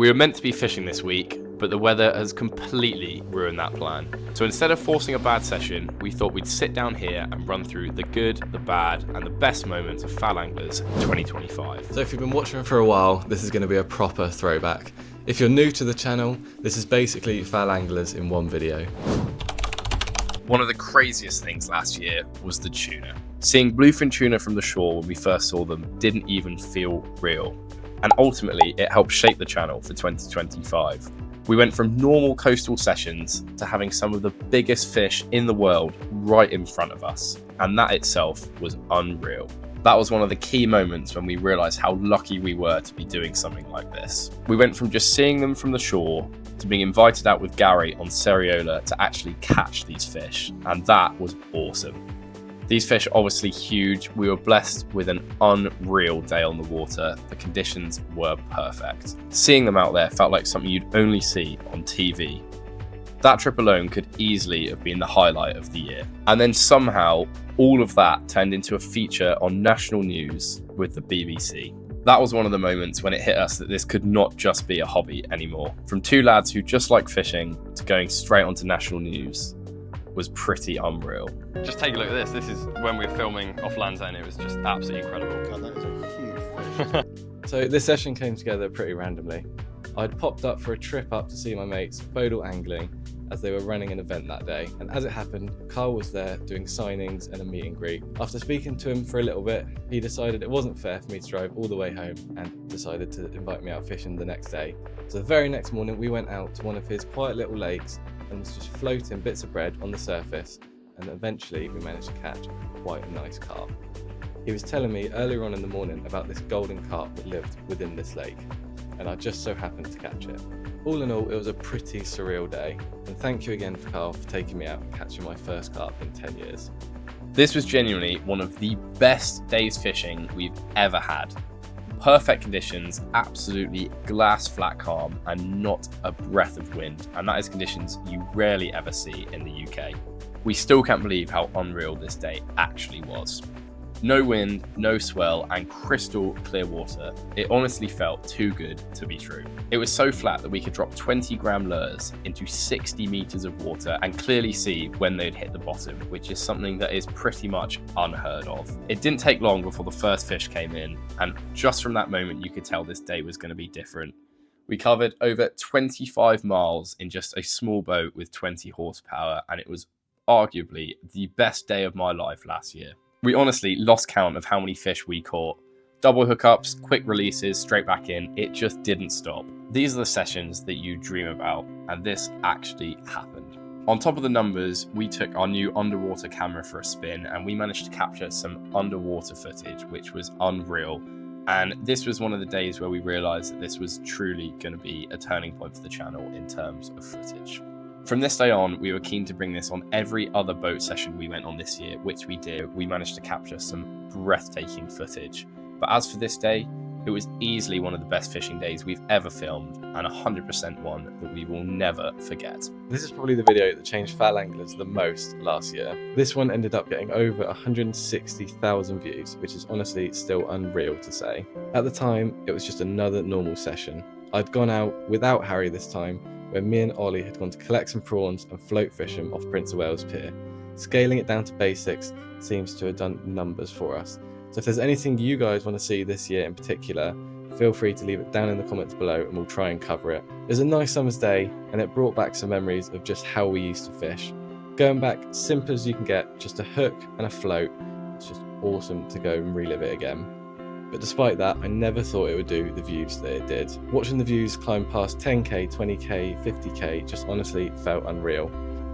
We were meant to be fishing this week, but the weather has completely ruined that plan. So instead of forcing a bad session, we thought we'd sit down here and run through the good, the bad, and the best moments of Foul Anglers 2025. So if you've been watching for a while, this is going to be a proper throwback. If you're new to the channel, this is basically Foul Anglers in one video. One of the craziest things last year was the tuna. Seeing bluefin tuna from the shore when we first saw them didn't even feel real. And ultimately, it helped shape the channel for 2025. We went from normal coastal sessions to having some of the biggest fish in the world right in front of us. And that itself was unreal. That was one of the key moments when we realized how lucky we were to be doing something like this. We went from just seeing them from the shore to being invited out with Gary on Surreal to actually catch these fish. And that was awesome. These fish are obviously huge. We were blessed with an unreal day on the water. The conditions were perfect. Seeing them out there felt like something you'd only see on TV. That trip alone could easily have been the highlight of the year. And then somehow, all of that turned into a feature on national news with the BBC. That was one of the moments when it hit us that this could not just be a hobby anymore. From two lads who just like fishing to going straight onto national news was pretty unreal. Just take a look at this. This is when we were filming off land zone. It was just absolutely incredible. God, that is a huge fish. So this session came together pretty randomly. I'd popped up for a trip up to see my mates Bodal Angling as they were running an event that day. And as it happened, Carl was there doing signings and a meet and greet. After speaking to him for a little bit, he decided it wasn't fair for me to drive all the way home and decided to invite me out fishing the next day. So the very next morning, we went out to one of his quiet little lakes and was just floating bits of bread on the surface, and eventually we managed to catch quite a nice carp. He was telling me earlier on in the morning about this golden carp that lived within this lake, and I just so happened to catch it. All in all, it was a pretty surreal day, and thank you again, Carl, for taking me out and catching my first carp in 10 years. This was genuinely one of the best days fishing we've ever had. Perfect conditions, absolutely glass flat calm, and not a breath of wind, and that is conditions you rarely ever see in the UK. We still can't believe how unreal this day actually was. No wind, no swell, and crystal clear water. It honestly felt too good to be true. It was so flat that we could drop 20-gram lures into 60 meters of water and clearly see when they'd hit the bottom, which is something that is pretty much unheard of. It didn't take long before the first fish came in, and just from that moment you could tell this day was going to be different. We covered over 25 miles in just a small boat with 20 horsepower, and it was arguably the best day of my life last year. We honestly lost count of how many fish we caught. Double hookups, quick releases, straight back in, it just didn't stop. These are the sessions that you dream about, and this actually happened. On top of the numbers, we took our new underwater camera for a spin, and we managed to capture some underwater footage, which was unreal. And this was one of the days where we realized that this was truly going to be a turning point for the channel in terms of footage. From this day on, we were keen to bring this on every other boat session we went on this year, which we did. We managed to capture some breathtaking footage. But as for this day, it was easily one of the best fishing days we've ever filmed, and 100% one that we will never forget. This is probably the video that changed Foul Anglers the most last year. This one ended up getting over 160,000 views, which is honestly still unreal to say. At the time, it was just another normal session. I'd gone out without Harry this time, where me and Ollie had gone to collect some prawns and float fish them off Prince of Wales Pier. Scaling it down to basics seems to have done numbers for us. So if there's anything you guys want to see this year in particular, feel free to leave it down in the comments below and we'll try and cover it. It was a nice summer's day and it brought back some memories of just how we used to fish. Going back simple as you can get, just a hook and a float. It's just awesome to go and relive it again. But despite that, I never thought it would do the views that it did. Watching the views climb past 10k, 20k, 50k just honestly felt unreal.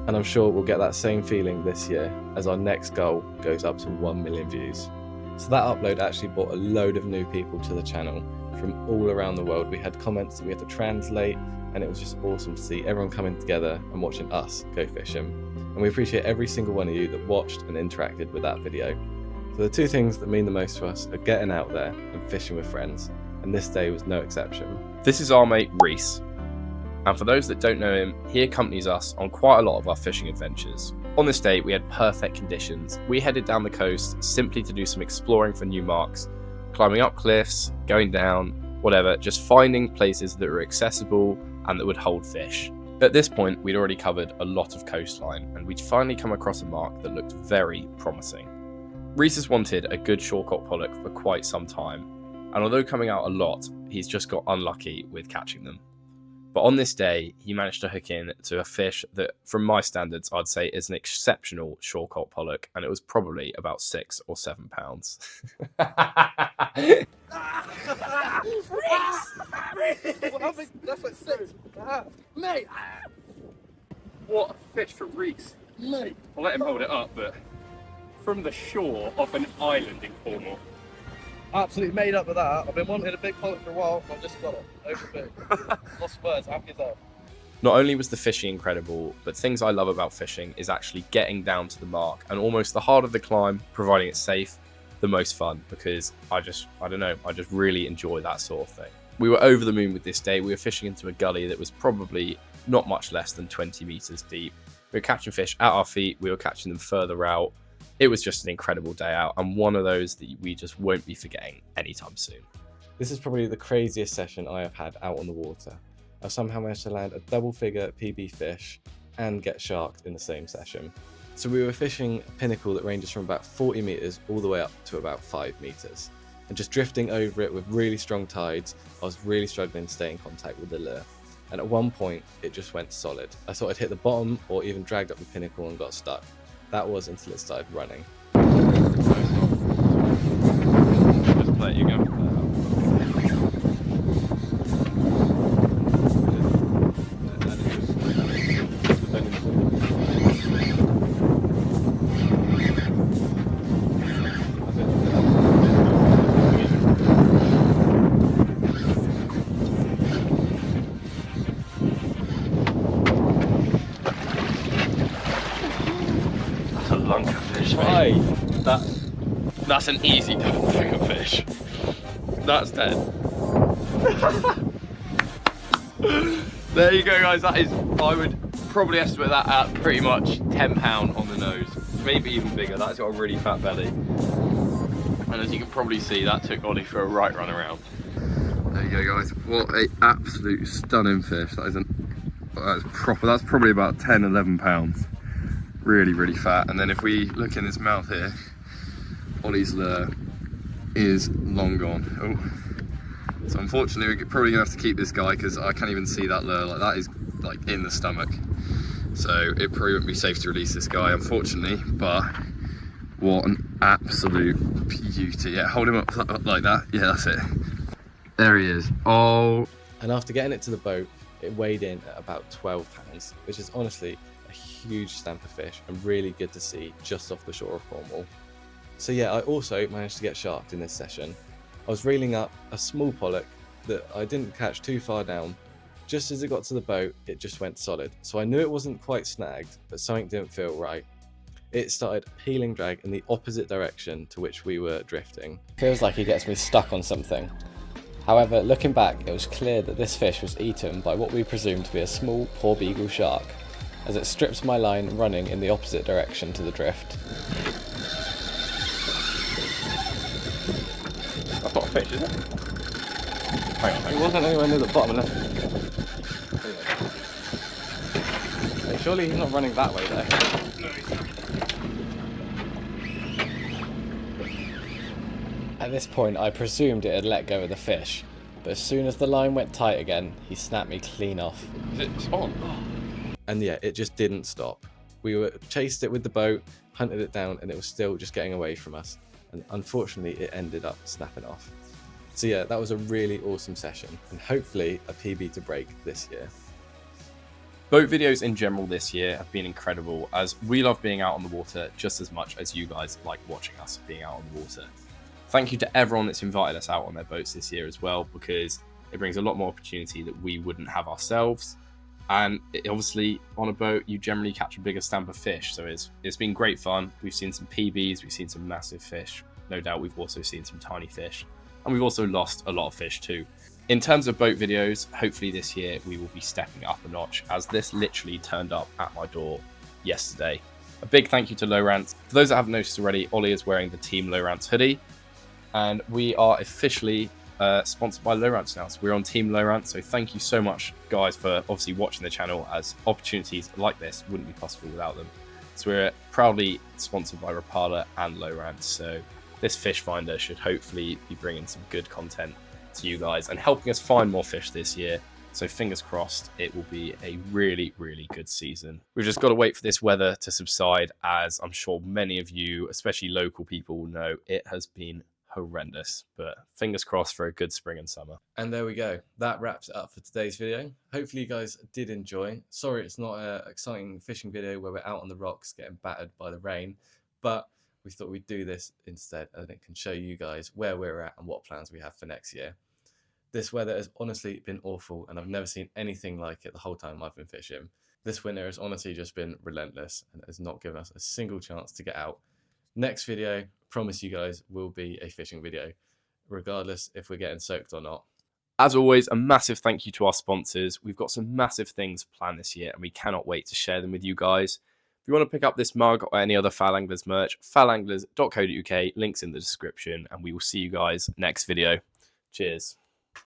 And I'm sure we'll get that same feeling this year as our next goal goes up to 1 million views. So that upload actually brought a load of new people to the channel from all around the world. We had comments that we had to translate, and it was just awesome to see everyone coming together and watching us go fishing. And we appreciate every single one of you that watched and interacted with that video. So the two things that mean the most to us are getting out there and fishing with friends, and this day was no exception. This is our mate Reese, and for those that don't know him, he accompanies us on quite a lot of our fishing adventures. On this day, we had perfect conditions. We headed down the coast simply to do some exploring for new marks, climbing up cliffs, going down, whatever, just finding places that are accessible and that would hold fish. At this point, we'd already covered a lot of coastline, and we'd finally come across a mark that looked very promising. Reese has wanted a good shore-caught pollock for quite some time, and although coming out a lot, he's just got unlucky with catching them. But on this day, he managed to hook in to a fish that, from my standards, I'd say is an exceptional shore-caught pollock, and it was probably about 6 or 7 pounds. That's like 6. Mate! What a fish for Reese. Mate! I'll let him hold it up, but from the shore off an island in Cornwall. Absolutely made up with that. I've been wanting a big pollock for a while, and I've just got it. Over big. Lost words, happy as hell. Not only was the fishing incredible, but things I love about fishing is actually getting down to the mark, and almost the harder the climb, providing it's safe, the most fun, because I just really enjoy that sort of thing. We were over the moon with this day. We were fishing into a gully that was probably not much less than 20 meters deep. We were catching fish at our feet, we were catching them further out. It was just an incredible day out, and one of those that we just won't be forgetting anytime soon. This is probably the craziest session I have had out on the water. I somehow managed to land a double figure PB fish and get sharked in the same session. So we were fishing a pinnacle that ranges from about 40 meters all the way up to about 5 meters. And just drifting over it with really strong tides, I was really struggling to stay in contact with the lure. And at one point, it just went solid. I thought I'd hit the bottom or even dragged up the pinnacle and got stuck. That was until it started running. Just let you go. Right. That's an easy double finger fish. That's dead. There you go, guys. That is, I would probably estimate that at pretty much 10 pound on the nose, maybe even bigger. That's got a really fat belly, and as you can probably see, that took Ollie for a right run around. There you go, guys. What a absolute stunning fish. That's proper. That's probably about 10, 11 pounds. Really, really fat. And then if we look in his mouth here, Ollie's lure is long gone. Oh, so unfortunately we're probably gonna have to keep this guy because I can't even see that lure. Like, that is like in the stomach. So it probably wouldn't be safe to release this guy, unfortunately. But what an absolute beauty! Yeah, hold him up like that. Yeah, that's it. There he is. Oh. And after getting it to the boat, it weighed in at about 12 pounds, which is honestly a huge stamp of fish and really good to see just off the shore of Cornwall. So yeah, I also managed to get sharked in this session. I was reeling up a small pollock that I didn't catch too far down. Just as it got to the boat, it just went solid. So I knew it wasn't quite snagged, but something didn't feel right. It started peeling drag in the opposite direction to which we were drifting. Feels like he gets me stuck on something. However, looking back, it was clear that this fish was eaten by what we presumed to be a small poor beagle shark, as it stripped my line running in the opposite direction to the drift. That's not a fish, is it? Hang on, It wasn't anywhere near the bottom unless... Hey, surely he's not running that way though. At this point, I presumed it had let go of the fish, but as soon as the line went tight again, he snapped me clean off. Is it on? And yeah, it just didn't stop. We chased it with the boat, hunted it down, and it was still just getting away from us. And unfortunately, it ended up snapping off. So yeah, that was a really awesome session, and hopefully a PB to break this year. Boat videos in general this year have been incredible, as we love being out on the water just as much as you guys like watching us being out on the water. Thank you to everyone that's invited us out on their boats this year as well, because it brings a lot more opportunity that we wouldn't have ourselves. And obviously on a boat you generally catch a bigger stamp of fish, so it's been great fun. We've seen some PBs, we've seen some massive fish, no doubt we've also seen some tiny fish, and we've also lost a lot of fish too. In terms of boat videos, hopefully this year we will be stepping up a notch, as this literally turned up at my door yesterday. A big thank you to Lowrance. For those that haven't noticed already, Ollie is wearing the Team Lowrance hoodie, and we are officially sponsored by Lowrance now. So we're on Team Lowrance. So thank you so much, guys, for obviously watching the channel, as opportunities like this wouldn't be possible without them. So we're proudly sponsored by Rapala and Lowrance. So this fish finder should hopefully be bringing some good content to you guys and helping us find more fish this year. So fingers crossed, it will be a really, really good season. We've just got to wait for this weather to subside, as I'm sure many of you, especially local people, will know it has been horrendous. But fingers crossed for a good spring and summer. And there we go. That wraps it up for today's video. Hopefully you guys did enjoy. Sorry it's not an exciting fishing video where we're out on the rocks getting battered by the rain, but we thought we'd do this instead, and it can show you guys where we're at and what plans we have for next year. This weather has honestly been awful, and I've never seen anything like it the whole time I've been fishing. This winter has honestly just been relentless and has not given us a single chance to get out. Next video, promise you guys, will be a fishing video, regardless if we're getting soaked or not. As always, a massive thank you to our sponsors. We've got some massive things planned this year, and we cannot wait to share them with you guys. If you want to pick up this mug or any other Foul Anglers merch, foulanglers.co.uk, links in the description, and we will see you guys next video. Cheers.